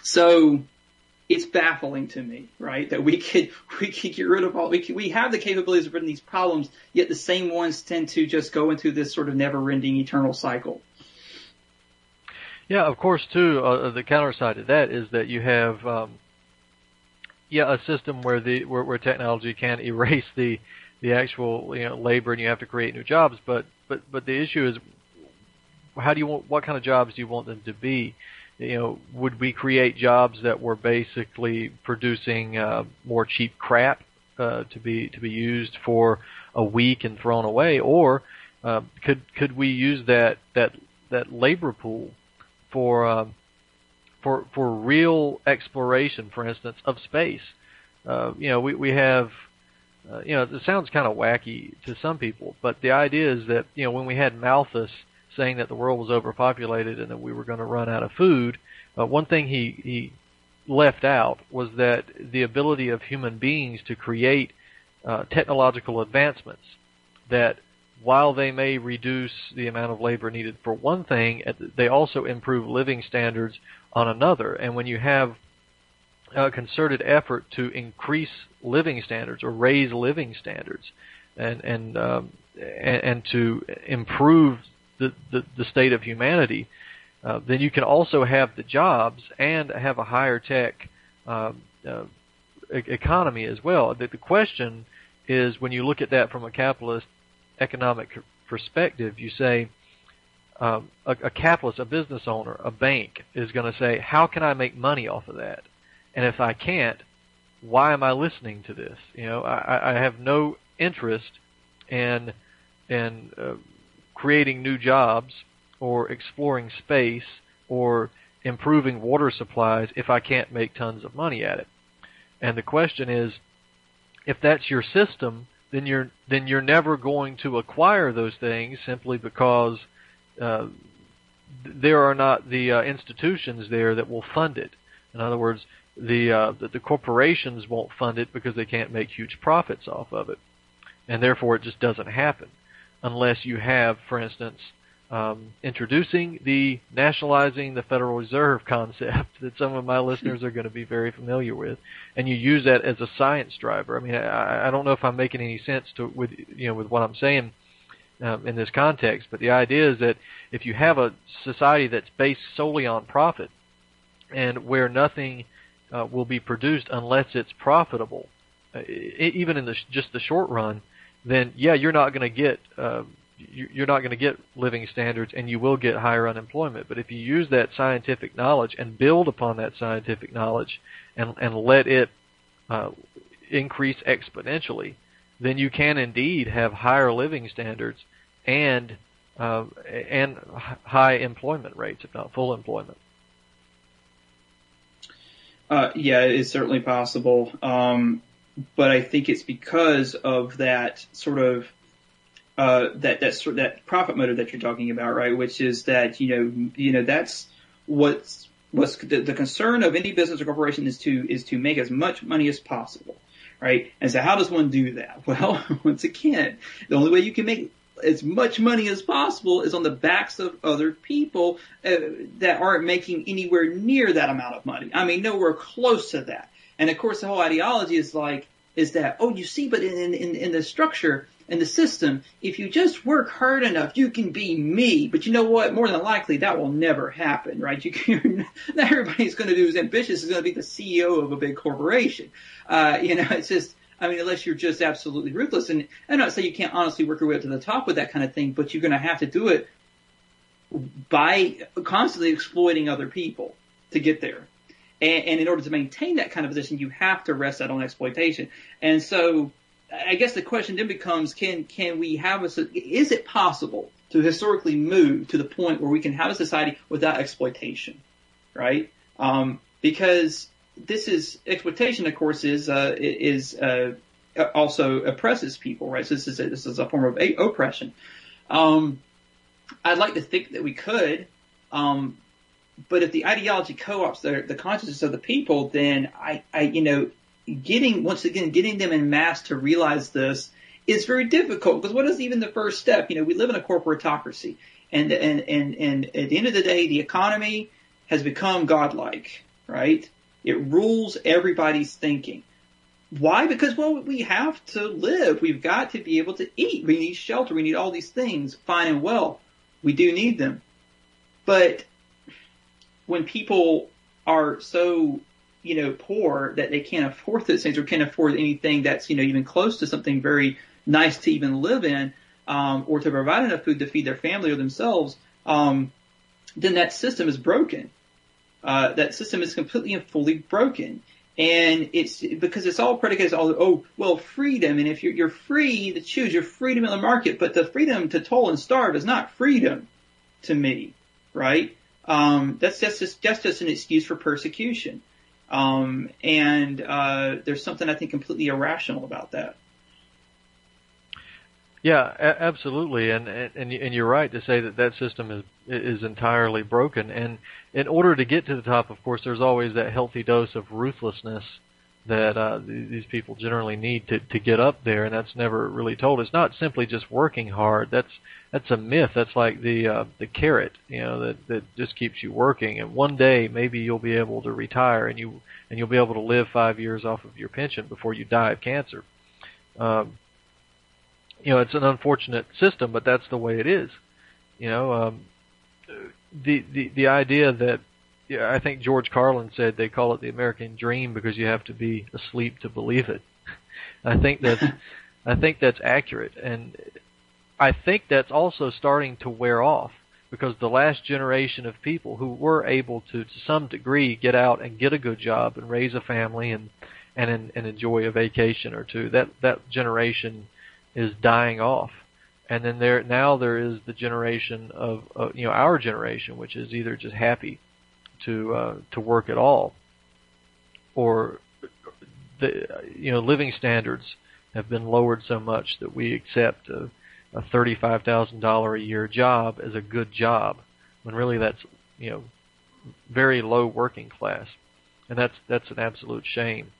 So it's baffling to me, right, that we could get rid of we have the capabilities of ridding these problems, yet the same ones tend to just go into this sort of never-ending eternal cycle. Yeah, of course, too, the counter side of that is that you have a system where technology can erase the actual labor, and you have to create new jobs. But the issue is, how do you want, what kind of jobs do you want them to be? Would we create jobs that were basically producing more cheap crap to be used for a week and thrown away, or could we use that labor pool for real exploration, for instance, of space? We have, it sounds kind of wacky to some people, but the idea is that, when we had Malthus saying that the world was overpopulated and that we were going to run out of food, one thing he left out was that the ability of human beings to create technological advancements that, while they may reduce the amount of labor needed for one thing, they also improve living standards on another. And when you have a concerted effort to increase living standards or raise living standards and to improve the state of humanity, then you can also have the jobs and have a higher tech economy as well. The question is, when you look at that from a capitalist economic perspective, you say a capitalist, a business owner, a bank is going to say, how can I make money off of that? And if I can't, why am I listening to this? I have no interest in creating new jobs or exploring space or improving water supplies if I can't make tons of money at it. And the question is, if that's your system, then you're never going to acquire those things simply because there are not the institutions there that will fund it. In other words, the corporations won't fund it because they can't make huge profits off of it, and therefore it just doesn't happen unless you have, for instance, introducing the nationalizing the Federal Reserve concept that some of my listeners are going to be very familiar with, and you use that as a science driver. I mean, I don't know if I'm making any sense with what I'm saying in this context, but the idea is that if you have a society that's based solely on profit and where nothing will be produced unless it's profitable, even in just the short run, then you're not going to get living standards, and you will get higher unemployment. But if you use that scientific knowledge and build upon that scientific knowledge and let it increase exponentially, then you can indeed have higher living standards and high employment rates, if not full employment. Yeah, it's certainly possible. But I think it's because of that sort of that profit motive that you're talking about, right? Which is that that's what's the concern of any business or corporation is to make as much money as possible, right? And so how does one do that? Well, once again, the only way you can make as much money as possible is on the backs of other people that aren't making anywhere near that amount of money. I mean, nowhere close to that. And of course, the whole ideology is that, oh, you see, but in the structure and the system, if you just work hard enough, you can be me. But you know what? More than likely, that will never happen, right? Not everybody's going to do as ambitious as going to be the CEO of a big corporation. It's just, I mean, unless you're just absolutely ruthless. And I'm not saying you can't honestly work your way up to the top with that kind of thing, but you're going to have to do it by constantly exploiting other people to get there. And in order to maintain that kind of position, you have to rest that on exploitation. And so I guess the question then becomes, can we have is it possible to historically move to the point where we can have a society without exploitation, right? Because exploitation, of course, is also oppresses people, right? So this is a form of oppression. I'd like to think that we could, but if the ideology co-ops the consciousness of the people, then getting them en masse to realize this is very difficult, because what is even the first step? We live in a corporatocracy, and at the end of the day, the economy has become godlike, right? It rules everybody's thinking. Why? Because, well, we have to live. We've got to be able to eat. We need shelter. We need all these things. Fine and well. We do need them. But when people are so, poor that they can't afford those things or can't afford anything that's, even close to something very nice to even live in, or to provide enough food to feed their family or themselves, then that system is broken. That system is completely and fully broken. And it's because it's all predicated on, freedom. And if you're free to choose your freedom in the market, but the freedom to toil and starve is not freedom to me, right? That's just an excuse for persecution. There's something I think completely irrational about that. Yeah, absolutely, and you're right to say that system is entirely broken. And in order to get to the top, of course, there's always that healthy dose of ruthlessness that these people generally need to get up there, and that's never really told. It's not simply just working hard. That's a myth. That's like the carrot, that just keeps you working. And one day maybe you'll be able to retire, and you'll be able to live 5 years off of your pension before you die of cancer. It's an unfortunate system, but that's the way it is. The idea that, I think George Carlin said they call it the American dream because you have to be asleep to believe it. I think that's accurate, and I think that's also starting to wear off because the last generation of people who were able to some degree get out and get a good job and raise a family and enjoy a vacation or two, that generation is dying off. And then there is the generation of our generation, which is either just happy to work at all, or living standards have been lowered so much that we accept a $35,000 a year job as a good job, when really that's very low working class, and that's an absolute shame.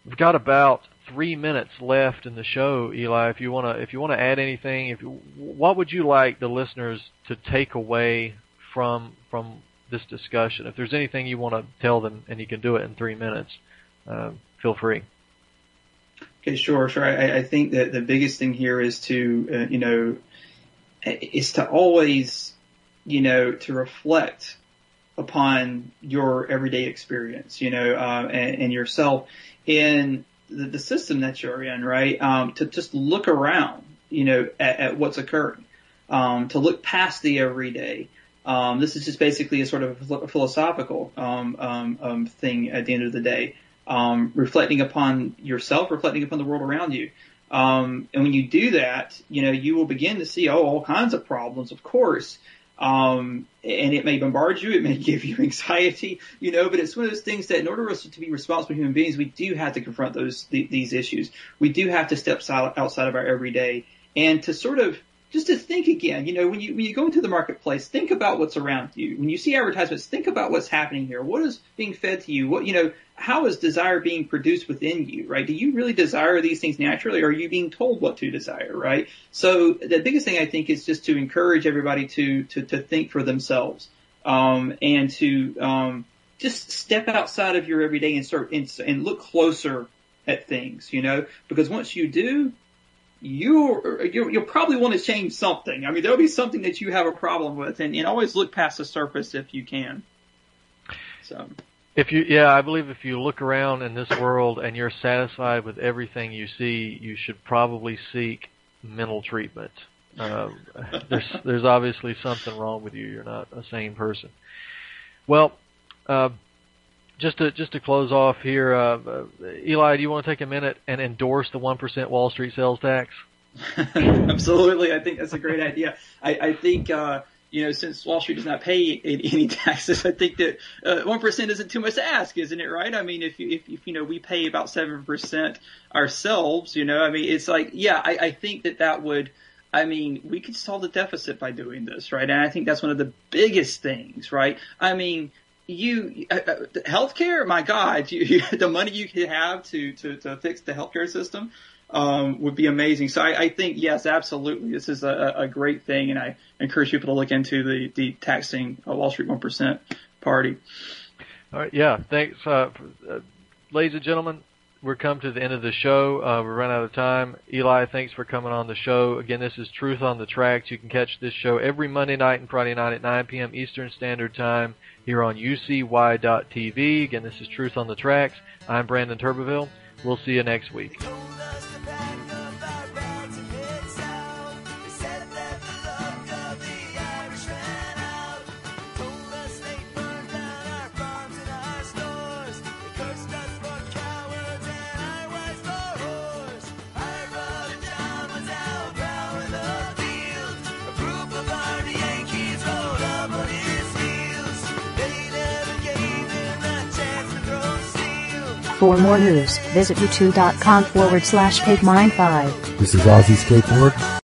We've got about 3 minutes left in the show, Eli. If you want to add anything, what would you like the listeners to take away from this discussion? If there's anything you want to tell them, and you can do it in 3 minutes, feel free. Okay, sure. I think that the biggest thing here is to always, to reflect upon your everyday experience, and yourself in the system that you're in, right? To just look around, at what's occurring, to look past the everyday. This is just basically a sort of philosophical thing at the end of the day. Reflecting upon yourself, reflecting upon the world around you. And when you do that, you will begin to see all kinds of problems, of course. And it may bombard you, it may give you anxiety, but it's one of those things that in order for us to be responsible human beings, we do have to confront these issues. We do have to step outside of our everyday and to sort of just to think again, when you go into the marketplace, think about what's around you. When you see advertisements, think about what's happening here. What is being fed to you? How is desire being produced within you, right? Do you really desire these things naturally, or are you being told what to desire, right? So the biggest thing I think is just to encourage everybody to think for themselves, and to, just step outside of your everyday and look closer at things, because once you do, you'll probably want to change something. I mean, there'll be something that you have a problem with, and always look past the surface if you can. So. I believe if you look around in this world and you're satisfied with everything you see, you should probably seek mental treatment. There's obviously something wrong with you. You're not a sane person. Well, just to close off here, Eli, do you want to take a minute and endorse the 1% Wall Street sales tax? Absolutely. I think that's a great idea. I think, since Wall Street does not pay any taxes, I think that 1% isn't too much to ask, isn't it? Right? I mean, if we pay about 7% ourselves, it's like, I think that would. I mean, we could solve the deficit by doing this, right? And I think that's one of the biggest things, right? I mean, healthcare, my God, the money you could have to fix the healthcare system, would be amazing. So I think, yes, absolutely. This is a great thing. And I encourage people to look into the taxing Wall Street 1% party. All right. Yeah. Thanks. Ladies and gentlemen, we're come to the end of the show. We're run out of time. Eli, thanks for coming on the show. Again, this is Truth on the Tracks. You can catch this show every Monday night and Friday night at 9 p.m. Eastern Standard Time here on UCY.TV. Again, this is Truth on the Tracks. I'm Brandon Turbeville. We'll see you next week. They said that the luck of the For more news, visit youtube.com/pigmine5. This is Ozzy Skateboard.